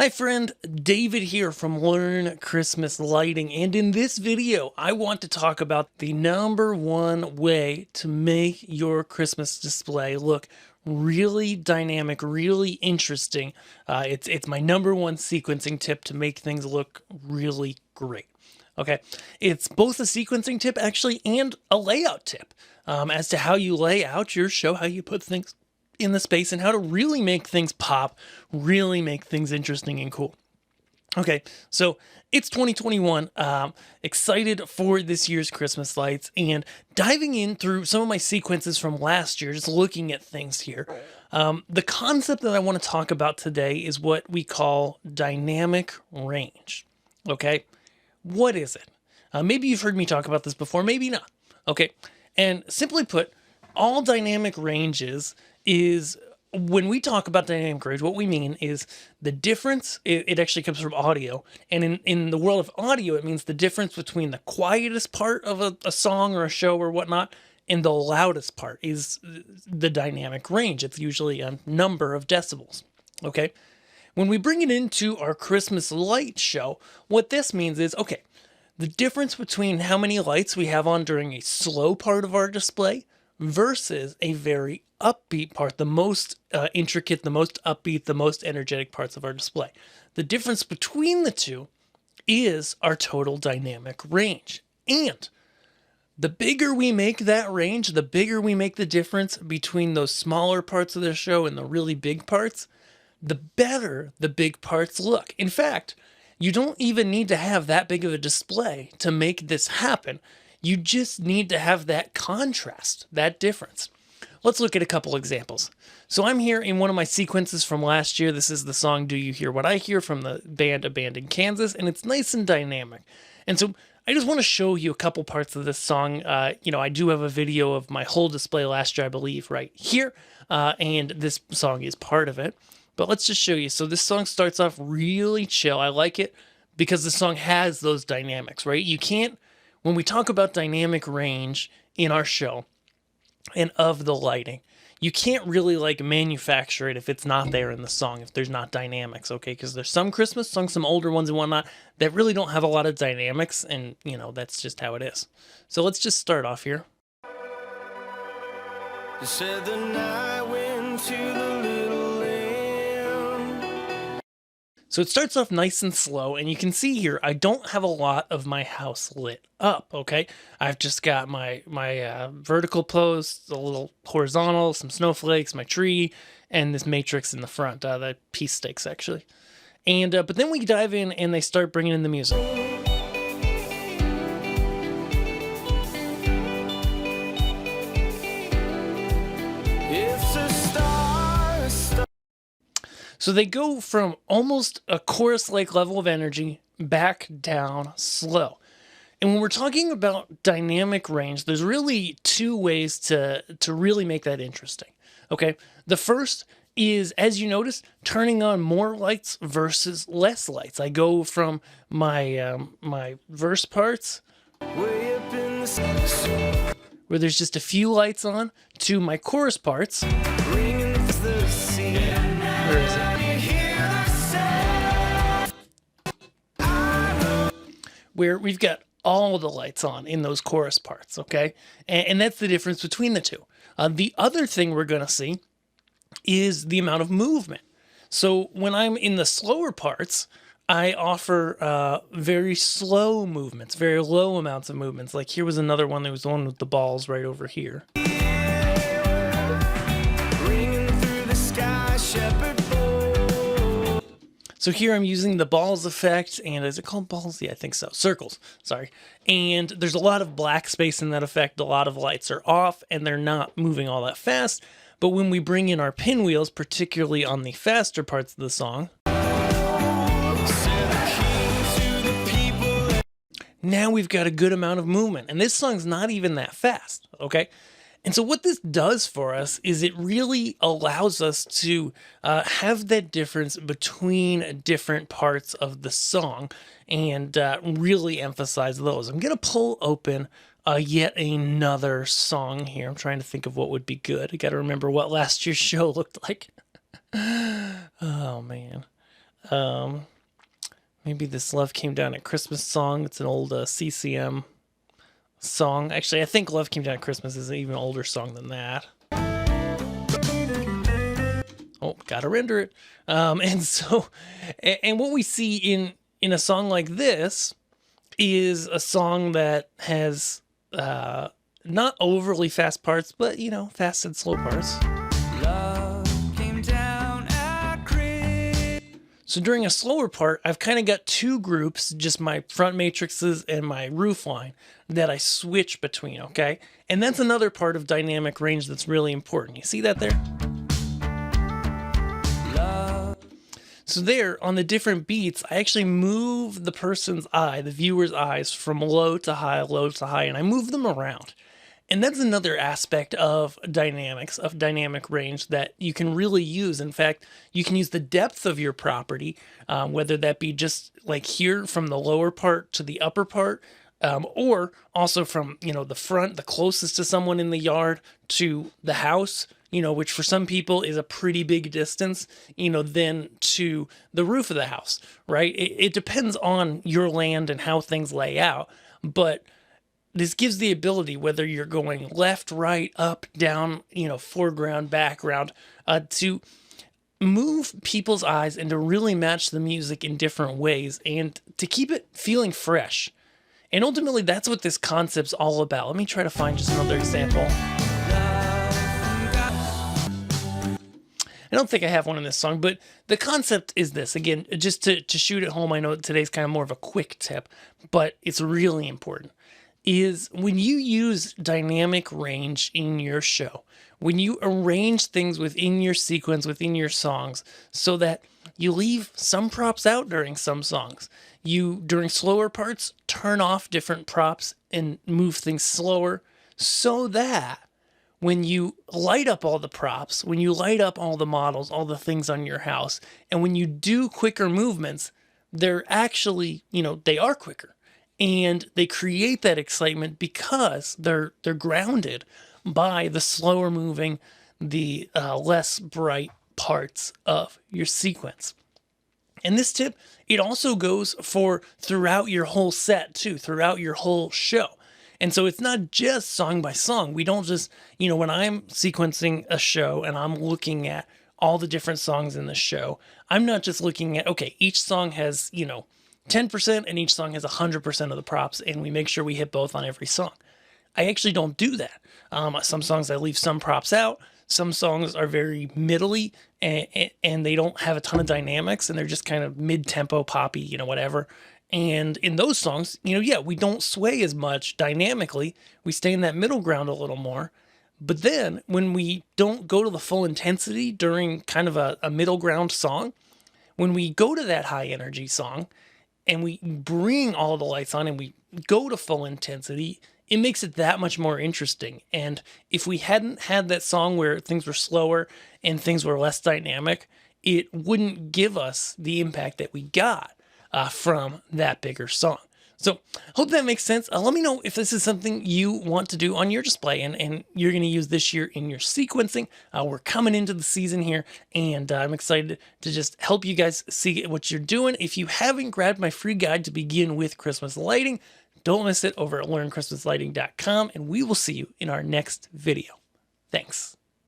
Hi friend, David here from Learn Christmas Lighting, and in this video I want to talk about the number one way to make your Christmas display look really dynamic, really interesting. It's my number one sequencing tip to make things look really great. Okay, it's both a sequencing tip actually and a layout tip as to how you lay out your show, how you put things in the space, and how to really make things pop, really make things interesting and cool. Okay, so it's 2021. Excited for this year's Christmas lights and diving in through some of my sequences from last year, just looking at things here. The concept that I want to talk about today is what we call dynamic range. Okay, what is it? Maybe you've heard me talk about this before, maybe not. Okay, and simply put, all dynamic ranges is, when we talk about dynamic range, what we mean is the difference. It actually comes from audio, and in the world of audio, it means the difference between the quietest part of a song or a show or whatnot and the loudest part is the dynamic range. It's usually a number of decibels. Okay, when we bring it into our Christmas light show, what this means is, okay, the difference between how many lights we have on during a slow part of our display versus a very upbeat part, the most intricate, the most upbeat, the most energetic parts of our display. The difference between the two is our total dynamic range. And the bigger we make that range, the bigger we make the difference between those smaller parts of the show and the really big parts, the better the big parts look. In fact, you don't even need to have that big of a display to make this happen. You just need to have that contrast, that difference. Let's look at a couple examples. So I'm here in one of my sequences from last year. This is the song Do You Hear What I Hear from the band Abandoned Kansas, and it's nice and dynamic. And so I just want to show you a couple parts of this song. I do have a video of my whole display last year, I believe, right here, and this song is part of it. But let's just show you. So this song starts off really chill. I like it because the song has those dynamics, right? You can't, when we talk about dynamic range in our show and of the lighting, you can't really like manufacture it if it's not there in the song, if there's not dynamics, okay? Because there's some Christmas songs, some older ones and whatnot, that really don't have a lot of dynamics, and, that's just how it is. So let's just start off here. You said the night went to the little land. So it starts off nice and slow, and you can see here, I don't have a lot of my house lit up, okay? I've just got my vertical posts, a little horizontal, some snowflakes, my tree, and this matrix in the front, the peace sticks, actually. And but then we dive in, and they start bringing in the music. So they go from almost a chorus-like level of energy back down slow. And when we're talking about dynamic range, there's really two ways to really make that interesting. Okay, the first is, as you notice, turning on more lights versus less lights. I go from my my verse parts, way up in the where there's just a few lights on, to my chorus parts. Where is it? Where we've got all the lights on in those chorus parts, okay? And that's the difference between the two. The other thing we're going to see is the amount of movement. So when I'm in the slower parts, I offer very slow movements, very low amounts of movements. Like here was another one, there was the one with the balls right over here. So here I'm using the balls effect, and is it called balls? Yeah, I think so. Circles, sorry. And there's a lot of black space in that effect. A lot of lights are off, and they're not moving all that fast. But when we bring in our pinwheels, particularly on the faster parts of the song, now we've got a good amount of movement. And this song's not even that fast, okay? And so what this does for us is it really allows us to have that difference between different parts of the song and really emphasize those. I'm going to pull open yet another song here. I'm trying to think of what would be good. I got to remember what last year's show looked like. Oh, man. Maybe this Love Came Down at Christmas song. It's an old CCM song. Actually, I think Love Came Down at Christmas is an even older song than that. Oh, gotta render it. And what we see in a song like this is a song that has not overly fast parts, but fast and slow parts. So during a slower part, I've kind of got two groups, just my front matrices and my roof line, that I switch between, okay? And that's another part of dynamic range that's really important. You see that there? So there, on the different beats, I actually move the person's eye, the viewer's eyes, from low to high, and I move them around. And that's another aspect of dynamics, of dynamic range, that you can really use. In fact, you can use the depth of your property, whether that be just like here from the lower part to the upper part, or also from, the front, the closest to someone in the yard, to the house, which for some people is a pretty big distance, then to the roof of the house, right? It depends on your land and how things lay out, but this gives the ability, whether you're going left, right, up, down, foreground, background, to move people's eyes and to really match the music in different ways and to keep it feeling fresh. And ultimately, that's what this concept's all about. Let me try to find just another example. I don't think I have one in this song, but the concept is this. Again, just to shoot it home, I know today's kind of more of a quick tip, but it's really important, is when you use dynamic range in your show, when you arrange things within your sequence, within your songs, so that you leave some props out during some songs. You, during slower parts, turn off different props and move things slower, so that when you light up all the props, when you light up all the models, all the things on your house, and when you do quicker movements, they're actually, they are quicker. And they create that excitement because they're grounded by the slower moving, the less bright parts of your sequence. And this tip, it also goes for throughout your whole set too, throughout your whole show. And so it's not just song by song. We don't just, when I'm sequencing a show and I'm looking at all the different songs in the show, I'm not just looking at, okay, each song has, 10% and each song has 100% of the props, and we make sure we hit both on every song. I actually don't do that. Some songs I leave some props out. Some songs are very middly and they don't have a ton of dynamics and they're just kind of mid-tempo poppy, whatever. And in those songs, we don't sway as much dynamically. We stay in that middle ground a little more. But then when we don't go to the full intensity during kind of a middle ground song, when we go to that high energy song and we bring all the lights on and we go to full intensity, it makes it that much more interesting. And if we hadn't had that song where things were slower and things were less dynamic, it wouldn't give us the impact that we got from that bigger song. So hope that makes sense. Let me know if this is something you want to do on your display and you're going to use this year in your sequencing. We're coming into the season here, and I'm excited to just help you guys see what you're doing. If you haven't grabbed my free guide to begin with Christmas lighting, don't miss it over at learnchristmaslighting.com, and we will see you in our next video. Thanks.